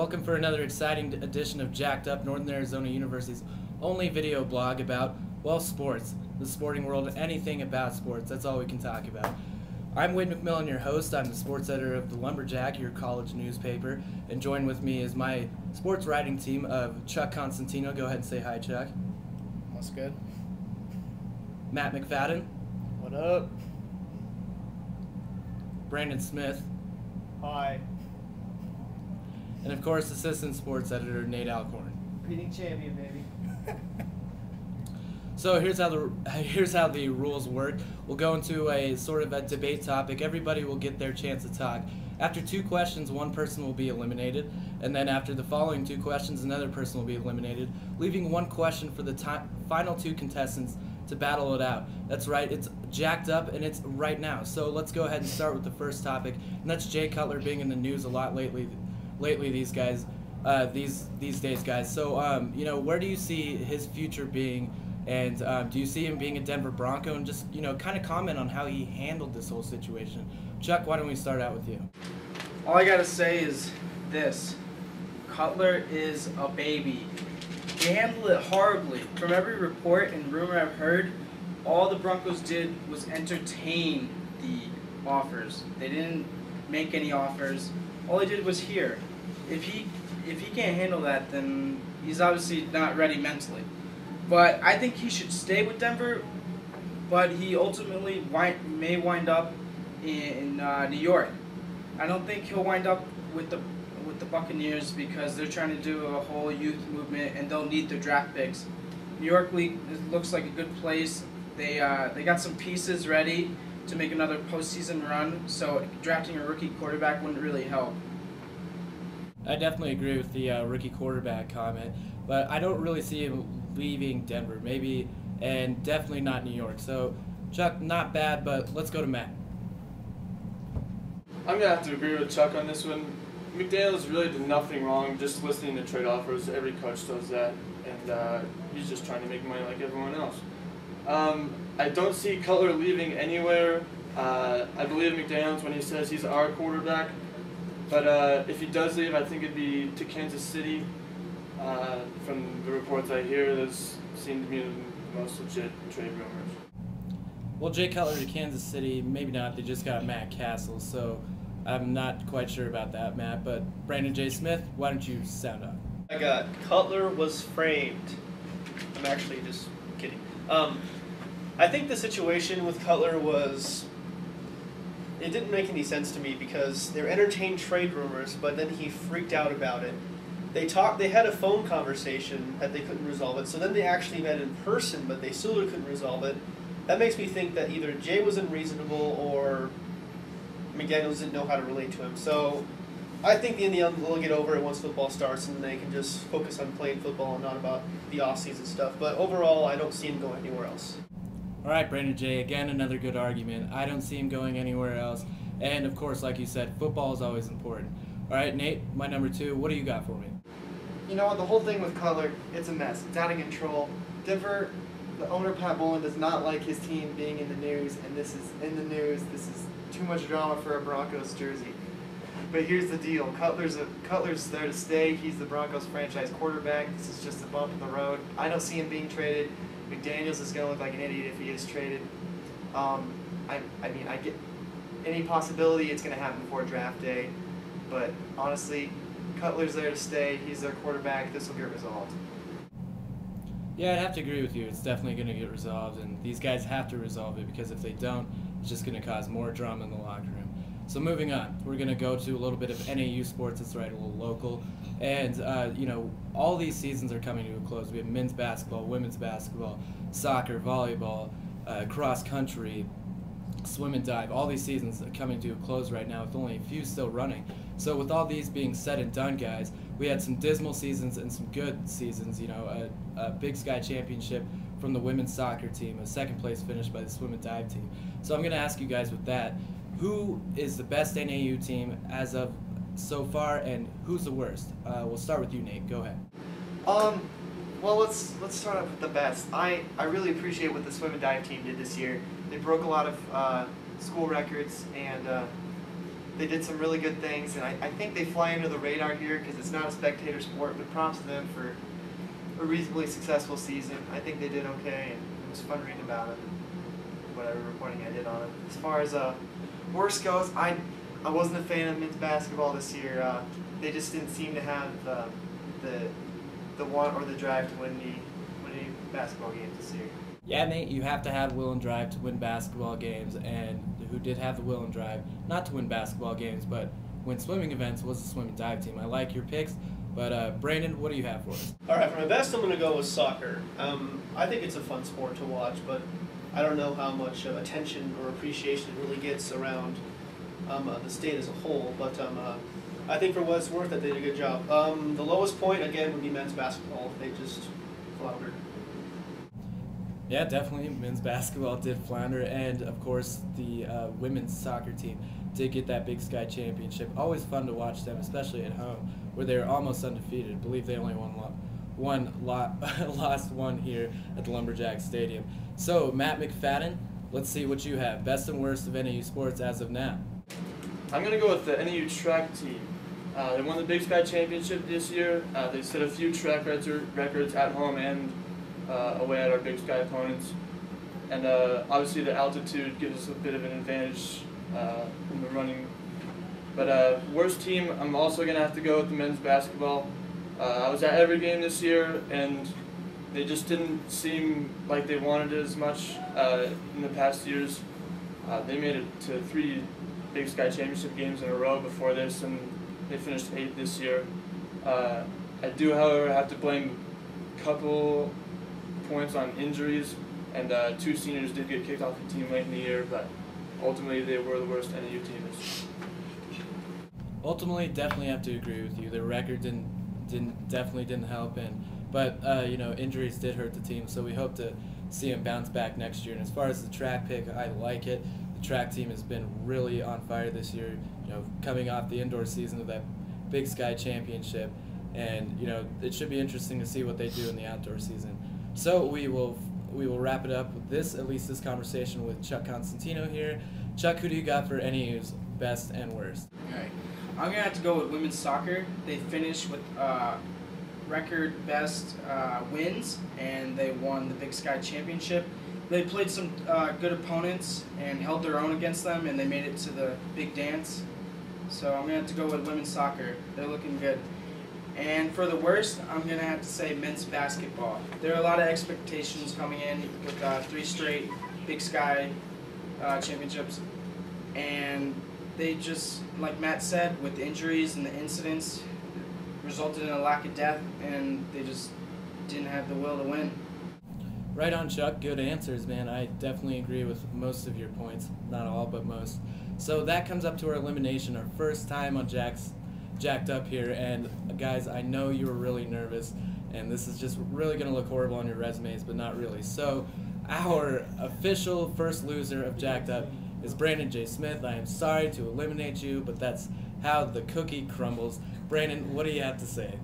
Welcome for another exciting edition of Jacked Up, Northern Arizona University's only video blog about, well, sports, the sporting world, anything about sports. That's all we can talk about. I'm McMillin, your host. I'm the sports editor of the Lumberjack, your college newspaper, and joined with me is my sports writing team of Chuck Constantino. Go ahead and say hi, Chuck. That's good. Matt McFadden. What up? Brandon Smith. Hi. And of course, assistant sports editor Nate Alcorn. Repeating champion, baby. So here's how the rules work. We'll go into a sort of a debate topic. Everybody will get their chance to talk. After 2 questions, one person will be eliminated, and then after the following 2 questions, another person will be eliminated, leaving 1 question for the final 2 contestants to battle it out. That's right, it's jacked up and it's right now. So let's go ahead and start with the first topic, and that's Jay Cutler being in the news a lot lately these days, guys. So where do you see his future being, and do you see him being a Denver Bronco? And just kind of comment on how he handled this whole situation. Chuck, why don't we start out with you? All I gotta say is this: Cutler is a baby. He handled it horribly. From every report and rumor I've heard, all the Broncos did was entertain the offers. They didn't make any offers. All he did was hear. If he can't handle that, then he's obviously not ready mentally. But I think he should stay with Denver, but he ultimately may wind up in New York. I don't think he'll wind up with the Buccaneers because they're trying to do a whole youth movement and they'll need their draft picks. New York League looks like a good place. They got some pieces ready to make another postseason run, so drafting a rookie quarterback wouldn't really help. I definitely agree with the rookie quarterback comment, but I don't really see him leaving Denver, maybe, and definitely not New York. So, Chuck, not bad, but let's go to Matt. I'm going to have to agree with Chuck on this one. McDaniels really did nothing wrong, just listening to trade offers. Every coach does that, and he's just trying to make money like everyone else. I don't see Cutler leaving anywhere. I believe McDaniels when he says he's our quarterback. But if he does leave, I think it'd be to Kansas City. From the reports I hear, those seem to be the most legit trade rumors. Well, Jay Cutler to Kansas City, maybe not. They just got Matt Castle, so I'm not quite sure about that, Matt. But Brandon J. Smith, why don't you sound up? I got Cutler was framed. I'm actually just kidding. I think the situation with Cutler was, it didn't make any sense to me because they entertained trade rumors, but then he freaked out about it. They had a phone conversation that they couldn't resolve it, so then they actually met in person, but they still couldn't resolve it. That makes me think that either Jay was unreasonable or McDaniels didn't know how to relate to him. So I think in the end they'll get over it once football starts and they can just focus on playing football and not about the off-season stuff. But overall, I don't see him going anywhere else. All right, Brandon J., again, another good argument. I don't see him going anywhere else. And, of course, like you said, football is always important. All right, Nate, my number 2, what do you got for me? You know what, the whole thing with Cutler, it's a mess. It's out of control. Denver, the owner, Pat Bowlen, does not like his team being in the news, and this is in the news. This is too much drama for a Broncos jersey. But here's the deal. Cutler's there to stay. He's the Broncos franchise quarterback. This is just a bump in the road. I don't see him being traded. McDaniels is going to look like an idiot if he is traded. I get any possibility it's going to happen before draft day. But honestly, Cutler's there to stay. He's their quarterback. This will get resolved. Yeah, I'd have to agree with you. It's definitely going to get resolved, and these guys have to resolve it because if they don't, it's just going to cause more drama in the locker room. So moving on, we're going to go to a little bit of NAU sports. That's right, a little local. And, all these seasons are coming to a close. We have men's basketball, women's basketball, soccer, volleyball, cross country, swim and dive. All these seasons are coming to a close right now with only a few still running. So with all these being said and done, guys, we had some dismal seasons and some good seasons. A Big Sky championship from the women's soccer team, a second place finish by the swim and dive team. So I'm going to ask you guys with that, who is the best NAU team as of so far, and who's the worst? We'll start with you, Nate. Go ahead. Well, let's start off with the best. I really appreciate what the swim and dive team did this year. They broke a lot of school records, and They did some really good things, and I think they fly under the radar here because it's not a spectator sport, but props to them for a reasonably successful season. I think they did okay, and it was fun reading about it, whatever reporting I did on it. As far as worst goes, I wasn't a fan of men's basketball this year. They just didn't seem to have the want or the drive to win any basketball games this year. Yeah, Nate, you have to have will and drive to win basketball games, and who did have the will and drive not to win basketball games, but win swimming events was the swim and dive team. I like your picks, but Brandon, what do you have for us? All right, for my best, I'm going to go with soccer. I think it's a fun sport to watch, but I don't know how much attention or appreciation it really gets around the state as a whole. But I think for what it's worth, they did a good job. The lowest point, again, would be men's basketball. They just floundered. Yeah, definitely. Men's basketball did flounder, and of course the women's soccer team did get that Big Sky championship. Always fun to watch them, especially at home, where they're almost undefeated. I believe they only lost one here at the Lumberjacks Stadium. So, Matt McFadden, let's see what you have. Best and worst of NAU sports as of now. I'm going to go with the NAU track team. They won the Big Sky championship this year. They set a few track records at home and away at our Big Sky opponents. And obviously the altitude gives us a bit of an advantage in the running. But worst team, I'm also going to have to go with the men's basketball. I was at every game this year, and they just didn't seem like they wanted it as much in the past years. They made it to 3 Big Sky championship games in a row before this, and they finished 8th this year. I do, however, have to blame a couple points on injuries, and 2 seniors did get kicked off the team late in the year, but ultimately they were the worst NAU team this year. Ultimately, definitely have to agree with you. Their record definitely didn't help, but injuries did hurt the team. So we hope to see them bounce back next year. And as far as the track pick, I like it. The track team has been really on fire this year. Coming off the indoor season of that Big Sky championship, and it should be interesting to see what they do in the outdoor season. So we will wrap it up with this conversation with Chuck Constantino here. Chuck, who do you got for NAU's best and worst? All right. I'm going to have to go with women's soccer. They finished with record best wins, and they won the Big Sky championship. They played some good opponents and held their own against them, and they made it to the big dance. So I'm going to have to go with women's soccer. They're looking good. And for the worst, I'm going to have to say men's basketball. There are a lot of expectations coming in with 3 straight Big Sky championships, and they just, like Matt said, with the injuries and the incidents, resulted in a lack of depth, and they just didn't have the will to win. Right on, Chuck. Good answers, man. I definitely agree with most of your points. Not all, but most. So that comes up to our elimination, our first time on Jacked Up here. And guys, I know you were really nervous, and this is just really going to look horrible on your resumes, but not really. So our official first loser of Jacked Up is Brandon J. Smith. I am sorry to eliminate you, but that's how the cookie crumbles. Brandon, what do you have to say?